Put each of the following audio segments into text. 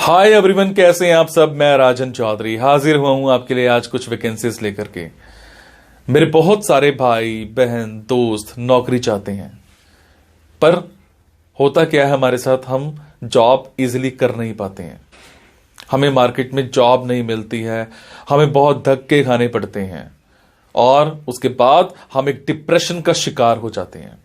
Hi everyone, कैसे हैं आप सब। मैं राजन चौधरी हाजिर हुआ हूं आपके लिए आज कुछ वैकेंसीज लेकर के। मेरे बहुत सारे भाई बहन दोस्त नौकरी चाहते हैं, पर होता क्या है हमारे साथ, हम जॉब इजीली कर नहीं पाते हैं। हमें मार्केट में जॉब नहीं मिलती है, हमें बहुत धक्के खाने पड़ते हैं और उसके बाद हम एक डिप्रेशन का शिकार हो जाते हैं।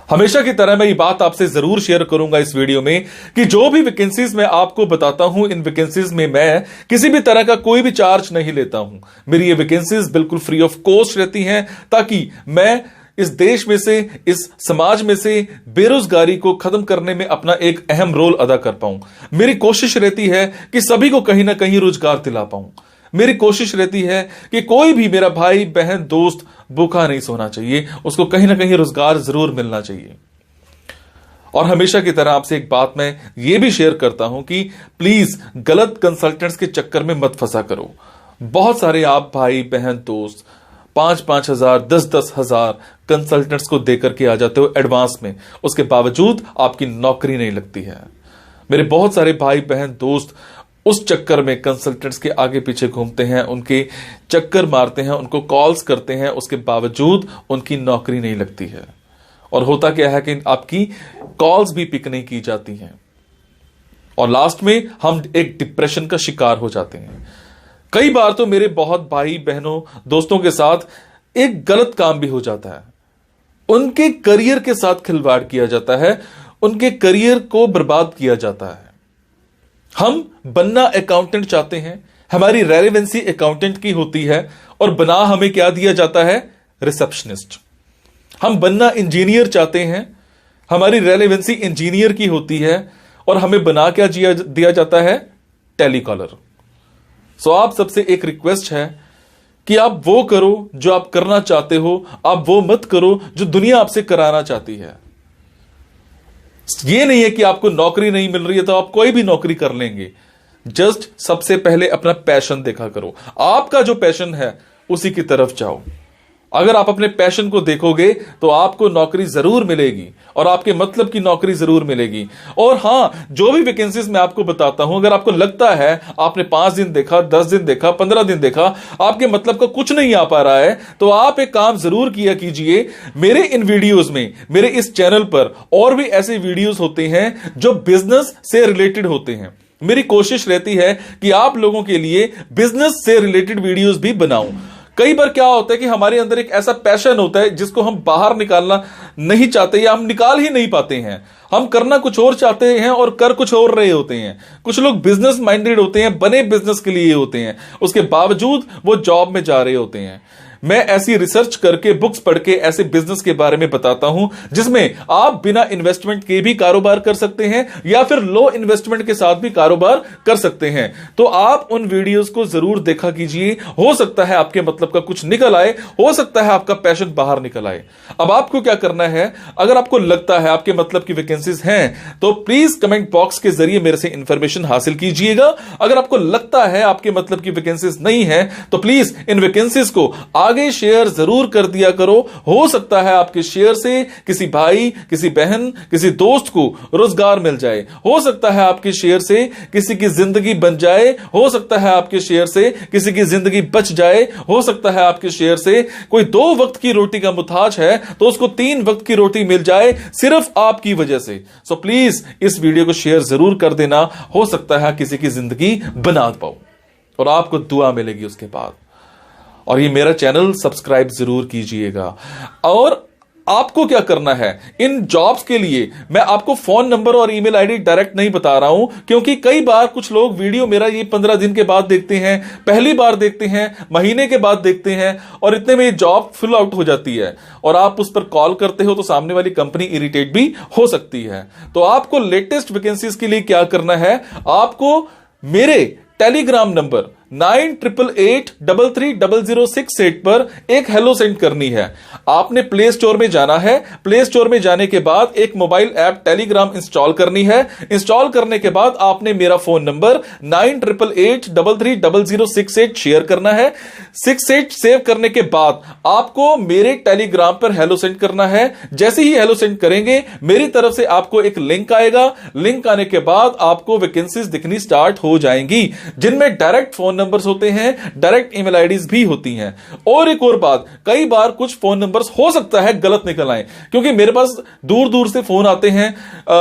हमेशा की तरह मैं ये बात आपसे जरूर शेयर करूंगा इस वीडियो में कि जो भी वैकेंसीज मैं आपको बताता हूं, इन वैकेंसीज में मैं किसी भी तरह का कोई भी चार्ज नहीं लेता हूं। मेरी ये वैकेंसीज बिल्कुल फ्री ऑफ कॉस्ट रहती हैं, ताकि मैं इस देश में से, इस समाज में से बेरोजगारी को खत्म करने में अपना एक अहम रोल अदा कर पाऊं। मेरी कोशिश रहती है कि सभी को कहीं ना कहीं रोजगार दिला पाऊं। मेरी कोशिश रहती है कि कोई भी मेरा भाई बहन दोस्त भूखा नहीं सोना चाहिए, उसको कहीं ना कहीं रोजगार जरूर मिलना चाहिए। और हमेशा की तरह आपसे एक बात मैं ये भी शेयर करता हूं कि प्लीज गलत कंसल्टेंट्स के चक्कर में मत फंसा करो। बहुत सारे आप भाई बहन दोस्त 5-5 हजार 10-10 हजार कंसल्टेंट्स को देकर के आ जाते हो एडवांस में, उसके बावजूद आपकी नौकरी नहीं लगती है। मेरे बहुत सारे भाई बहन दोस्त उस चक्कर में कंसल्टेंट्स के आगे पीछे घूमते हैं, उनके चक्कर मारते हैं, उनको कॉल्स करते हैं, उसके बावजूद उनकी नौकरी नहीं लगती है। और होता क्या है कि आपकी कॉल्स भी पिक नहीं की जाती हैं और लास्ट में हम एक डिप्रेशन का शिकार हो जाते हैं। कई बार तो मेरे बहुत भाई बहनों दोस्तों के साथ एक गलत काम भी हो जाता है। उनके करियर के साथ खिलवाड़ किया जाता है, उनके करियर को बर्बाद किया जाता है। हम बनना अकाउंटेंट चाहते हैं, हमारी रेलेवेंसी अकाउंटेंट की होती है और बना हमें क्या दिया जाता है, रिसेप्शनिस्ट। हम बनना इंजीनियर चाहते हैं, हमारी रेलेवेंसी इंजीनियर की होती है और हमें बना क्या दिया जाता है, टेलीकॉलर। सो आप सबसे एक रिक्वेस्ट है कि आप वो करो जो आप करना चाहते हो, आप वो मत करो जो दुनिया आपसे कराना चाहती है। ये नहीं है कि आपको नौकरी नहीं मिल रही है तो आप कोई भी नौकरी कर लेंगे। जस्ट सबसे पहले अपना पैशन देखा करो, आपका जो पैशन है उसी की तरफ जाओ। अगर आप अपने पैशन को देखोगे तो आपको नौकरी जरूर मिलेगी और आपके मतलब की नौकरी जरूर मिलेगी। और हां, जो भी वैकेंसीज मैं आपको बताता हूं, अगर आपको लगता है आपने 5 दिन देखा, 10 दिन देखा, 15 दिन देखा, आपके मतलब का कुछ नहीं आ पा रहा है, तो आप एक काम जरूर किया कीजिए। मेरे इन वीडियोस में, मेरे इस चैनल पर और भी ऐसे वीडियोस होते हैं जो बिजनेस से रिलेटेड होते हैं। मेरी कोशिश रहती है कि आप लोगों के लिए बिजनेस से रिलेटेड वीडियोस भी बनाऊं। कई बार क्या होता है कि हमारे अंदर एक ऐसा पैशन होता है जिसको हम बाहर निकालना नहीं चाहते या हम निकाल ही नहीं पाते हैं। हम करना कुछ और चाहते हैं और कर कुछ और रहे होते हैं। कुछ लोग बिजनेस माइंडेड होते हैं, बने बिजनेस के लिए होते हैं, उसके बावजूद वो जॉब में जा रहे होते हैं। मैं ऐसी रिसर्च करके, बुक्स पढ़ के ऐसे बिजनेस के बारे में बताता हूं जिसमें आप बिना इन्वेस्टमेंट के भी कारोबार कर सकते हैं या फिर लो इन्वेस्टमेंट के साथ भी कारोबार कर सकते हैं। तो आप उन वीडियोस को जरूर देखा कीजिए। हो सकता है आपके मतलब का कुछ निकल आए, हो सकता है आपका पैशन बाहर निकल आए। अब आपको क्या करना है, अगर आपको लगता है आपके मतलब की वैकेंसीज हैं तो प्लीज कमेंट बॉक्स के जरिए मेरे से इंफॉर्मेशन हासिल कीजिएगा। अगर आपको लगता है आपके मतलब की वैकेंसीज नहीं है तो प्लीज इन वैकेंसीज को आगे शेयर जरूर कर दिया करो। हो सकता है आपके शेयर से किसी भाई, किसी बहन, किसी दोस्त को रोजगार मिल जाए। हो सकता है आपके शेयर से किसी की जिंदगी बन जाए। हो सकता है आपके शेयर से किसी की जिंदगी बच जाए। हो सकता है आपके शेयर से कोई 2 वक्त की रोटी का मुताज है तो उसको 3 वक्त की रोटी मिल जाए, सिर्फ आपकी वजह से। सो प्लीज इस वीडियो को शेयर जरूर कर देना। हो सकता है किसी की जिंदगी बना पाओ और आपको दुआ मिलेगी उसके बाद। और ये मेरा चैनल सब्सक्राइब जरूर कीजिएगा। और आपको क्या करना है, इन जॉब्स के लिए मैं आपको फोन नंबर और ईमेल आईडी डायरेक्ट नहीं बता रहा हूं, क्योंकि कई बार कुछ लोग वीडियो मेरा ये 15 दिन के बाद देखते हैं, पहली बार देखते हैं, महीने के बाद देखते हैं और इतने में ये जॉब फिल आउट हो जाती है और आप उस पर कॉल करते हो तो सामने वाली कंपनी इरिटेट भी हो सकती है। तो आपको लेटेस्ट वैकेंसीज के लिए क्या करना है, आपको मेरे टेलीग्राम नंबर 9888330068 पर एक हेलो सेंड करनी है। आपने प्ले स्टोर में जाना है, प्ले स्टोर में जाने के बाद एक मोबाइल ऐप टेलीग्राम इंस्टॉल करनी है। इंस्टॉल करने के बाद आपने मेरा फोन नंबर 9888330068 शेयर करना है। 68 सेव करने के बाद आपको मेरे टेलीग्राम पर हेलो सेंड करना है। जैसे ही हेलो सेंड करेंगे मेरी तरफ से आपको एक लिंक आएगा। लिंक आने के बाद आपको वैकेंसीज दिखनी स्टार्ट हो जाएंगी, जिनमें डायरेक्ट फोन नंबर्स होते हैं, डायरेक्ट ईमेल आईडीज भी होती हैं। और एक और बात, कई बार कुछ फोन नंबर्स हो सकता है गलत निकल आए, क्योंकि मेरे पास दूर दूर से फोन आते हैं,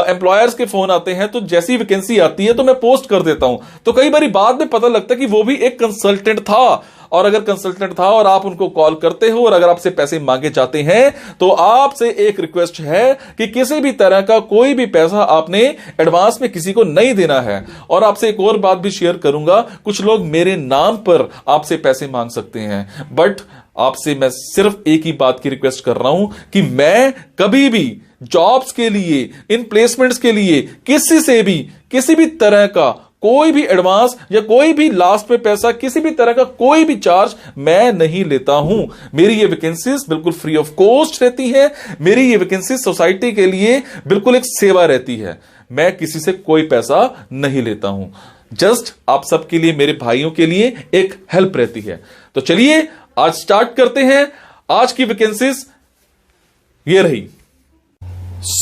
एम्प्लॉयर्स के फोन आते हैं, तो जैसी वैकेंसी आती है तो मैं पोस्ट कर देता हूं। तो कई बार बाद में पता लगता है कि वो भी एक कंसल्टेंट था, और अगर कंसल्टेंट था और आप उनको कॉल करते हो और अगर आपसे पैसे मांगे जाते हैं तो आपसे एक रिक्वेस्ट है कि किसी भी तरह का कोई भी पैसा आपने एडवांस में किसी को नहीं देना है। और आपसे एक और बात भी शेयर करूंगा, कुछ लोग मेरे नाम पर आपसे पैसे मांग सकते हैं, बट आपसे मैं सिर्फ एक ही बात की रिक्वेस्ट कर रहा हूं कि मैं कभी भी जॉब्स के लिए, इन प्लेसमेंट्स के लिए किसी से भी किसी भी तरह का कोई भी एडवांस या कोई भी लास्ट में पैसा, किसी भी तरह का कोई भी चार्ज मैं नहीं लेता हूं। मेरी ये वैकेंसीज बिल्कुल फ्री ऑफ कॉस्ट रहती है। मेरी ये वैकेंसीज सोसाइटी के लिए बिल्कुल एक सेवा रहती है। मैं किसी से कोई पैसा नहीं लेता हूं, जस्ट आप सबके लिए, मेरे भाइयों के लिए एक हेल्प रहती है। तो चलिए आज स्टार्ट करते हैं। आज की वैकेंसीज ये रही।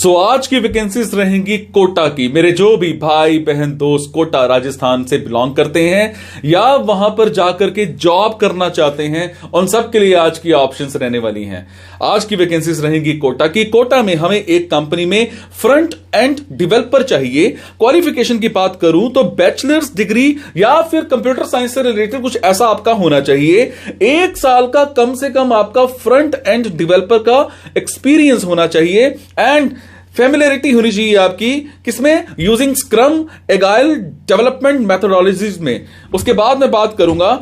आज की वैकेंसीज रहेंगी कोटा की। मेरे जो भी भाई बहन दोस्त कोटा राजस्थान से बिलोंग करते हैं या वहां पर जाकर के जॉब करना चाहते हैं, उन सब के लिए आज की ऑप्शंस रहने वाली हैं। आज की वैकेंसीज रहेंगी कोटा की। कोटा में हमें एक कंपनी में फ्रंट एंड डेवलपर चाहिए। क्वालिफिकेशन की बात करूं तो बैचलर्स डिग्री या फिर कंप्यूटर साइंस से रिलेटेड कुछ ऐसा आपका होना चाहिए। 1 साल का कम से कम आपका फ्रंट एंड डेवलपर का एक्सपीरियंस होना चाहिए एंड फेमिलियरिटी होनी चाहिए आपकी किसमें, using scrum agile development methodologies में। उसके बाद मैं बात करूंगा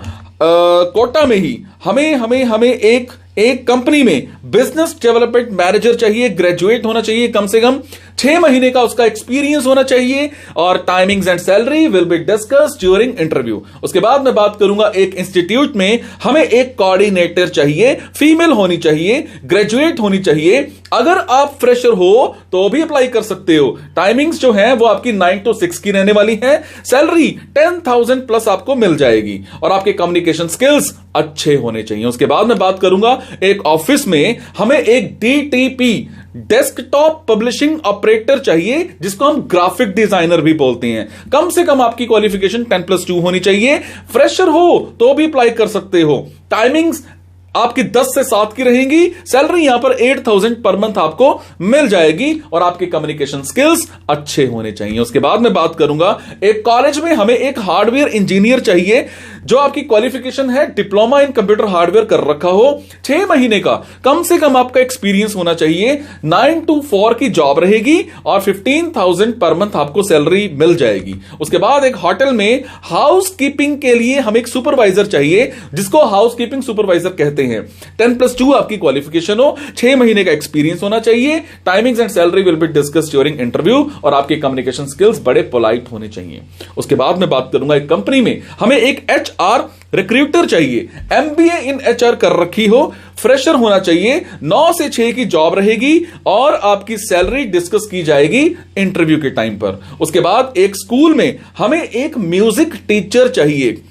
कोटा में ही हमें एक कंपनी में बिजनेस डेवलपमेंट मैनेजर चाहिए। ग्रेजुएट होना चाहिए, कम से कम 6 महीने का उसका एक्सपीरियंस होना चाहिए, और timings and salary will be discussed during interview. उसके बाद मैं बात करूंगा एक इंस्टीट्यूट में हमें एक कोऑर्डिनेटर चाहिए, फीमेल होनी चाहिए, ग्रेजुएट होनी चाहिए। अगर आप फ्रेशर हो तो भी अप्लाई कर सकते हो। टाइमिंग्स जो है वो आपकी 9 to 6 की रहने वाली है। सैलरी 10,000 प्लस आपको मिल जाएगी, और आपके कम्युनिकेशन स्किल्स अच्छे होने चाहिए। उसके बाद मैं बात करूंगा एक ऑफिस में हमें एक डीटीपी डेस्कटॉप पब्लिशिंग ऑपरेटर चाहिए, जिसको हम ग्राफिक डिजाइनर भी बोलते हैं। कम से कम आपकी क्वालिफिकेशन 10+2 होनी चाहिए। फ्रेशर हो तो भी अप्लाई कर सकते हो। टाइमिंग्स आपकी 10 से 7 की रहेंगी। सैलरी यहां पर 8,000 पर मंथ आपको मिल जाएगी, और आपके कम्युनिकेशन स्किल्स अच्छे होने चाहिए। उसके बाद मैं बात करूंगा एक कॉलेज में हमें एक हार्डवेयर इंजीनियर चाहिए, जो आपकी क्वालिफिकेशन है डिप्लोमा इन कंप्यूटर हार्डवेयर कर रखा हो। 6 महीने का कम से कम आपका एक्सपीरियंस होना चाहिए। 9 to 4 की जॉब रहेगी, और 15,000 पर मंथ आपको सैलरी मिल जाएगी। उसके बाद एक होटल में हाउस कीपिंग के लिए हमें एक सुपरवाइजर चाहिए, जिसको हाउस कीपिंग सुपरवाइजर कहते हैं। 10+2 आपकी क्वालिफिकेशन हो, 6 महीने का एक्सपीरियंस होना चाहिए। Timings and salary will be discussed during interview, और आपके कम्युनिकेशन स्किल्स बड़े पोलाइट होने चाहिए। उसके बाद मैं बात करूंगा एक कंपनी में हमें एक एचआर रिक्रूटर चाहिए। एमबीए इन एचआर कर रखी हो, फ्रेशर होना चाहिए। 9 से 6 की जॉब रहेगी, और आपकी सैलरी डिस्कस की जाएगी इंटरव्यू के टाइम पर। उसके बाद एक स्कूल में हमें एक म्यूजिक टीचर चाहिए।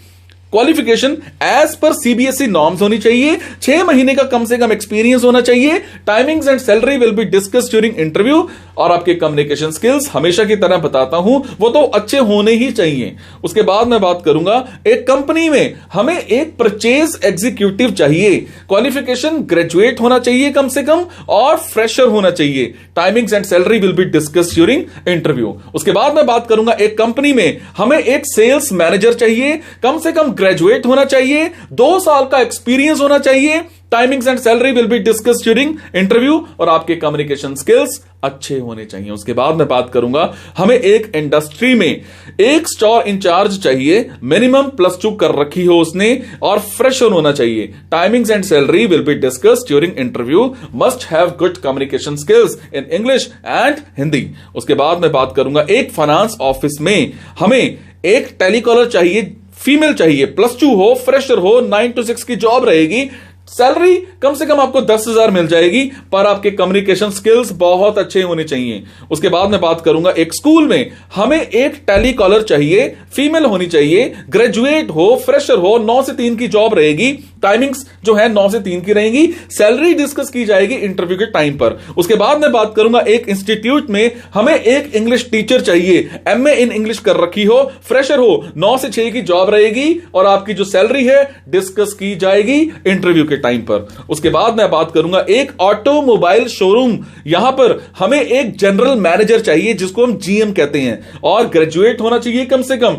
क्वालिफिकेशन एज पर सीबीएसई नॉर्म्स होनी चाहिए। 6 महीने का कम से कम एक्सपीरियंस होना चाहिए। Timings and salary will be discussed during interview, और आपके कम्युनिकेशन स्किल्स हमेशा की तरह बताता हूं वो तो अच्छे होने ही चाहिए। उसके बाद मैं बात करूंगा एक कंपनी में हमें एक परचेज एग्जीक्यूटिव चाहिए। क्वालिफिकेशन ग्रेजुएट होना चाहिए कम से कम, और फ्रेशर होना चाहिए। Timings and salary will be discussed during interview. उसके बाद मैं बात करूंगा एक कंपनी में हमें एक सेल्स मैनेजर चाहिए। कम से कम ग्रेजुएट होना चाहिए, 2 साल का एक्सपीरियंस होना चाहिए। Timings and salary will be discussed during interview, और आपके कम्युनिकेशन स्किल्स अच्छे होने चाहिए। उसके बाद मैं बात करूंगा हमें एक इंडस्ट्री में एक स्टोर इंचार्ज चाहिए। मिनिमम +2 कर रखी हो उसने, और फ्रेशर होना चाहिए। Timings and salary will be discussed during interview. Must have good communication skills in English and Hindi. उसके बाद मैं बात करूंगा एक फाइनेंस ऑफिस में हमें एक टेलीकॉलर चाहिए। फीमेल चाहिए, +2 हो, फ्रेशर हो, 9 to 6 की जॉब रहेगी, सैलरी कम से कम आपको 10,000 मिल जाएगी, पर आपके कम्युनिकेशन स्किल्स बहुत अच्छे होने चाहिए। उसके बाद मैं बात करूंगा, एक स्कूल में हमें एक टेलीकॉलर चाहिए, फीमेल होनी चाहिए, ग्रेजुएट हो, फ्रेशर हो, 9 से 3 की जॉब रहेगी, टाइमिंग्स जो है 9 से 3 की रहेंगी, सैलरी डिस्कस की जाएगी इंटरव्यू के टाइम पर। उसके बाद मैं बात करूंगा, एक इंस्टीट्यूट में हमें एक इंग्लिश टीचर चाहिए, MA इन इंग्लिश कर रखी हो, फ्रेशर हो, 9 से 6 की जॉब रहेगी और आपकी जो सैलरी है डिस्कस की जाएगी इंटरव्यू के टाइम पर। उसके बाद मैं बात करूंगा, एक ऑटोमोबाइल शोरूम, यहां पर हमें एक जनरल मैनेजर चाहिए जिसको हम GM कहते हैं, और ग्रेजुएट होना चाहिए, कम से कम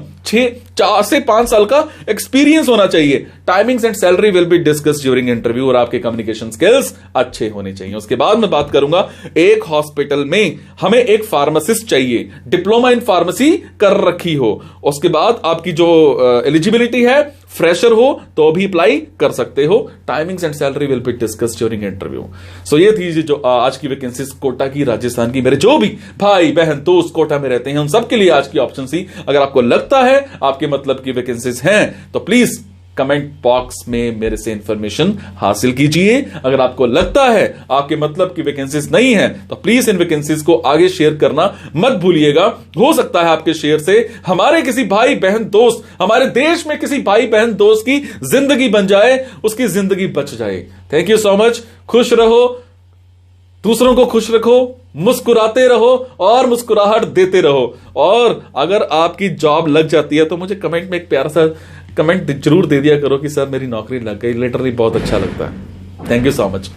4 से 5 साल का एक्सपीरियंस होना चाहिए। Timings and salary will be discuss during interview और आपके कम्युनिकेशन स्किल्स अच्छे होने चाहिए। उसके बाद मैं बात करूंगा, एक हॉस्पिटल में हमें एक फार्मासिस्ट चाहिए, डिप्लोमा इन फार्मेसी कर रखी हो। उसके बाद आपकी जो एलिजिबिलिटी है, फ्रेशर हो तो भी अप्लाई कर सकते हो। Timings and salary will be discuss during interview. So ये थी जो आज की वैकेंसीज कोटा की, राजस्थान की। मेरे जो भी भाई बहन दोस्त कोटा में रहते हैं उन सबके लिए आज की ऑप्शन थी। अगर आपको लगता है आपके मतलब की वैकेंसीज हैं तो प्लीज कमेंट बॉक्स में मेरे से इंफॉर्मेशन हासिल कीजिए। अगर आपको लगता है आपके मतलब की वैकेंसीज नहीं है तो प्लीज इन वैकेंसीज को आगे शेयर करना मत भूलिएगा। हो सकता है आपके शेयर से हमारे किसी भाई बहन दोस्त, हमारे देश में किसी भाई बहन दोस्त की जिंदगी बन जाए, उसकी जिंदगी बच जाए। Thank you so much. खुश रहो, दूसरों को खुश रखो, मुस्कुराते रहो और मुस्कुराहट देते रहो। और अगर आपकी जॉब लग जाती है तो मुझे कमेंट में एक प्यारा सा कमेंट जरूर दे दिया करो कि सर मेरी नौकरी लग गई। लिटरली बहुत अच्छा लगता है। Thank you so much.